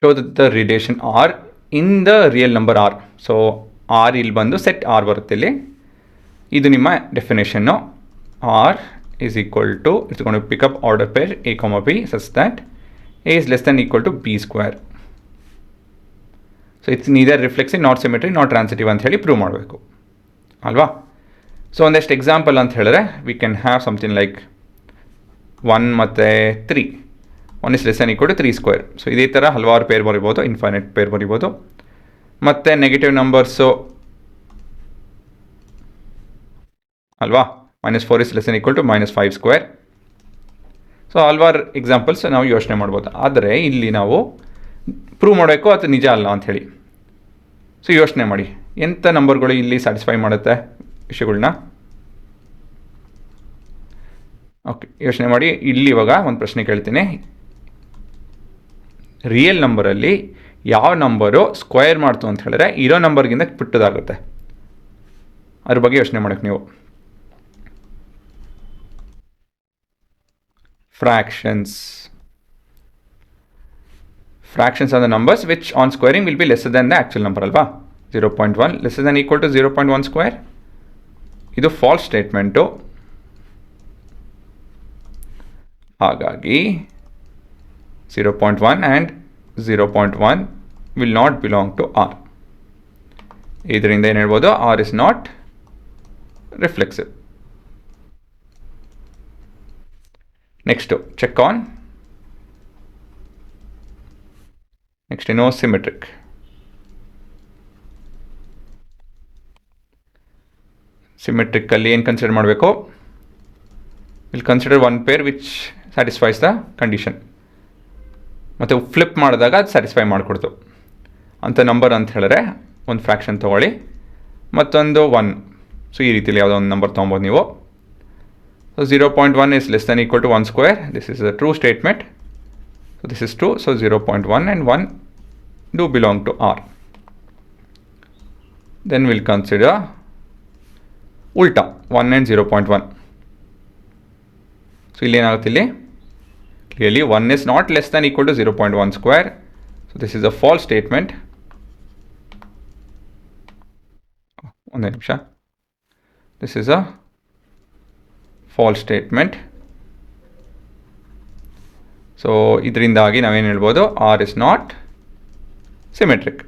show that the relation R in the real number R. So R ಇಲ್ಲಿ ಬಂದು set R ಬರುತ್ತೆ ಇಲ್ಲಿ. ಇದು ನಿಮ್ಮ definition. R is equal to, it's going to pick up order pair A, B such that A is less than equal to B square. So it's neither reflexive, not symmetric, not transitive ಅಂತ ಹೇಳಿ prove ಮಾಡಬೇಕು ಅಲ್ವಾ. So ಒಂದಷ್ಟು example ಅಂತ ಹೇಳಿದ್ರೆ we can have something like 1 ಮತ್ತು 3. 1 is less than equal to 3 square. So ಇದೇ ಥರ ಹಲವಾರು ಪೇರ್ ಬರಿಬೋದು, ಇನ್ಫೈನೈಟ್ ಪೇರ್ ಬರಿಬೋದು. ಮತ್ತು ನೆಗೆಟಿವ್ ನಂಬರ್ಸು ಅಲ್ವಾ, -4 is less than equal to -5 square. So ಹಲವಾರು ಎಕ್ಸಾಂಪಲ್ಸ್ ನಾವು ಯೋಚನೆ ಮಾಡ್ಬೋದು. ಆದರೆ ಇಲ್ಲಿ ನಾವು ಪ್ರೂವ್ ಮಾಡಬೇಕು ಅದು ನಿಜ ಅಲ್ಲ ಅಂಥೇಳಿ. ಸೊ ಯೋಚನೆ ಮಾಡಿ ಎಂಥ ನಂಬರ್ಗಳು ಇಲ್ಲಿ ಸ್ಯಾಟಿಸ್ಫೈ ಮಾಡುತ್ತೆ ವಿಷಯಗಳನ್ನ. ಓಕೆ, ಯೋಚನೆ ಮಾಡಿ. ಇಲ್ಲಿ ಇವಾಗ ಒಂದು ಪ್ರಶ್ನೆ ಕೇಳ್ತೀನಿ. ರಿಯಲ್ ನಂಬರಲ್ಲಿ ಯಾವ ನಂಬರು ಸ್ಕ್ವೇರ್ ಮಾಡ್ತು ಅಂತ ಹೇಳಿದ್ರೆ ಇರೋ ನಂಬರ್ಗಿಂತ ಪುಟ್ಟದಾಗುತ್ತೆ. ಅದ್ರ ಬಗ್ಗೆ ಯೋಚನೆ ಮಾಡೋಕ್ಕೆ ನೀವು. Fractions are the numbers which on squaring will be lesser than the actual number ಅಲ್ವಾ. 0.1 lesser than equal to 0.1 square. ಇದು ಫಾಲ್ಸ್ ಸ್ಟೇಟ್ಮೆಂಟು. ಹಾಗಾಗಿ 0.1 and 0.1 will not belong to R. ಇದರಿಂದ ಏನು ಹೇಳ್ಬೋದು, R is not reflexive. Next check on. Next ಏನೋ symmetric. ಸಿಮೆಟ್ರಿಕಲ್ಲಿ ಏನು consider ಮಾಡಬೇಕು, will consider one pair which satisfies the condition. ಮತ್ತು ಫ್ಲಿಪ್ ಮಾಡಿದಾಗ ಅದು ಸ್ಯಾಟಿಸ್ಫೈ ಮಾಡಿಕೊಡ್ತು ಅಂಥ ನಂಬರ್ ಅಂತ ಹೇಳಿದ್ರೆ ಒಂದು ಫ್ರ್ಯಾಕ್ಷನ್ ತೊಗೊಳ್ಳಿ, ಮತ್ತೊಂದು 1. ಸೊ ಈ ರೀತಿಯಲ್ಲಿ ಯಾವುದೋ ಒಂದು ನಂಬರ್ ತೊಗೊಬೋದು ನೀವು. So 0.1 is less than equal to 1 square. This is a true statement. So this is true. So 0.1 and 1 do belong to R. Then we'll consider ulta 1 and 0.1. So ಇಲ್ಲಿ ಏನಾಗುತ್ತೆ, ಇಲ್ಲಿ clearly 1 is not less than equal to 0.1 square. So this is a false statement. ಒಂದೇ ನಿಮಿಷ. This is a false statement. So ಇದರಿಂದಾಗಿ ನಾವೇನು ಹೇಳ್ಬೋದು, R is not symmetric.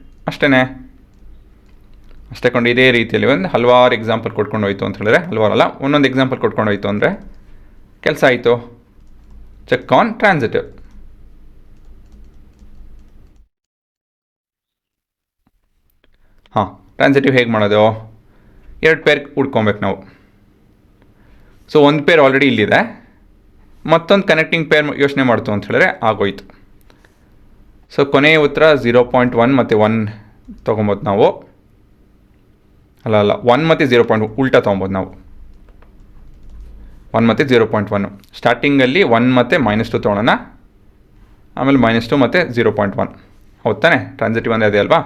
ಅಷ್ಟೇ ಕೊಂಡು ಇದೇ ರೀತಿಯಲ್ಲಿ ಒಂದು ಹಲವಾರು ಎಕ್ಸಾಂಪಲ್ ಕೊಟ್ಕೊಂಡು ಹೋಯ್ತು ಅಂತ ಹೇಳಿದ್ರೆ, ಹಲವಾರಲ್ಲ ಒಂದೊಂದು ಎಕ್ಸಾಂಪಲ್ ಕೊಟ್ಕೊಂಡು ಹೋಯ್ತು ಅಂದರೆ ಕೆಲಸ ಆಯಿತು. Check on transitive. ಹಾಂ, ಟ್ರಾನ್ಸಿಟಿವ್ ಹೇಗೆ ಮಾಡೋದು, 2 ಪೇರ್ ಹುಡ್ಕೊಬೇಕು ನಾವು. ಸೊ ಒಂದು ಪೇರ್ ಆಲ್ರೆಡಿ ಇಲ್ಲಿದೆ, ಮತ್ತೊಂದು ಕನೆಕ್ಟಿಂಗ್ ಪೇರ್ ಯೋಚನೆ ಮಾಡ್ತು ಅಂತ ಹೇಳಿದ್ರೆ ಆಗೋಯ್ತು. ಸೊ ಕೊನೆಯ ಉತ್ತರ 0.1 ಮತ್ತು 1 ತೊಗೊಬೋದು ನಾವು. ಅಲ್ಲ 1 ಮತ್ತು 0.1 ಉಲ್ಟಾ ತೊಗೊಬೋದು ನಾವು. 1 ಮತ್ತು 0.1 ಸ್ಟಾರ್ಟಿಂಗಲ್ಲಿ 1 ಮತ್ತು -2 ತೊಗೊಳ್ಳೋಣ, ಆಮೇಲೆ -2 ಮತ್ತು 0.1. ಹೌದು ತಾನೆ, ಟ್ರಾನ್ಸಿಟಿವ್ ಅಂದರೆ ಅದೇ ಅಲ್ವಾ.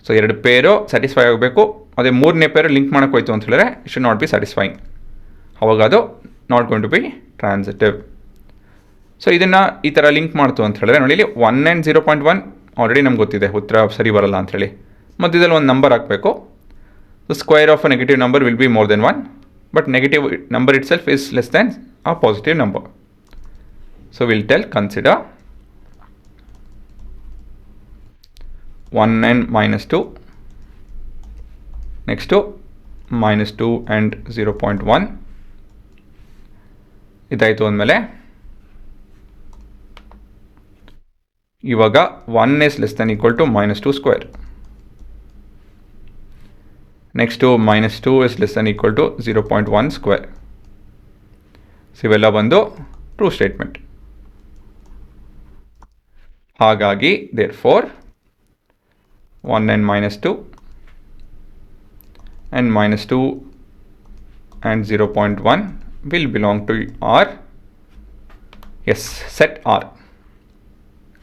ಸೊ 2 ಪೇರು ಸ್ಯಾಟಿಸ್ಫೈ ಆಗಬೇಕು. ಅದೇ 3ನೇ ಪೇರು ಲಿಂಕ್ ಮಾಡೋಕ್ಕೆ ಹೋಯ್ತು ಅಂತ ಹೇಳಿದ್ರೆ it should not be satisfying. ಅವಾಗ ಅದು not going to be transitive. So ಇದನ್ನು ಈ ಥರ ಲಿಂಕ್ ಮಾಡ್ತು ಅಂತ ಹೇಳಿದ್ರೆ ನೋಡಿ, ಇಲ್ಲಿ 1 and 0.1 ಆಲ್ರೆಡಿ ನಮ್ಗೆ ಗೊತ್ತಿದೆ ಉತ್ತರ ಸರಿ ಬರಲ್ಲ ಅಂಥೇಳಿ. ಮತ್ತು ಇದರಲ್ಲಿ ಒಂದು ನಂಬರ್ ಹಾಕಬೇಕು. The square of a negative number will be more than 1, but negative number it self is less than a positive number. So will tell consider 1 and -2, next -2 and 0.1 ಇದಾಯಿತು ಅಂದಮೇಲೆ ಇವಾಗ 1 is less than equal to -2 square. Next -2 is less than equal to 0.1 square. So ಇವೆಲ್ಲ ಬಂದು true statement. ಹಾಗಾಗಿ therefore 1 and -2 and -2 and 0.1 will belong to R. Yes, set R,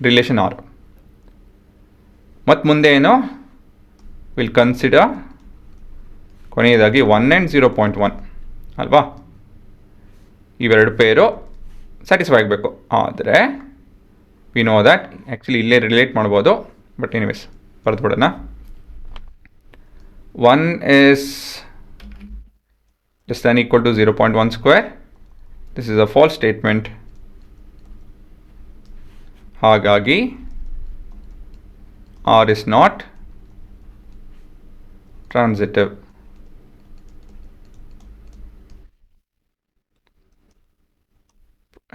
relation R. ಮತ್ತು ಮುಂದೆ ಏನು, will consider ಕೊನೆಯದಾಗಿ 1 and 0.1 ಅಲ್ವಾ. ಇವೆರಡು ಪೇರು ಸ್ಯಾಟಿಸ್ಫೈ ಆಗಬೇಕು. ಆದರೆ ವಿ ನೋ ದ್ಯಾಟ್. ಆ್ಯಕ್ಚುಲಿ ಇಲ್ಲೇ ರಿಲೇಟ್ ಮಾಡ್ಬೋದು, but anyways ಬರೆದ್ಬಿಡೋಣ. 1 is less than equal to 0.1 square. This is a false statement. ಹಾಗಾಗಿ R is not transitive.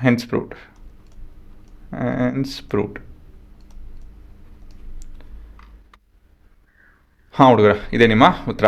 Hence proved. ಹಾಂ ಹುಡುಗರ, ಇದೇ ನಿಮ್ಮ ಉತ್ತರ.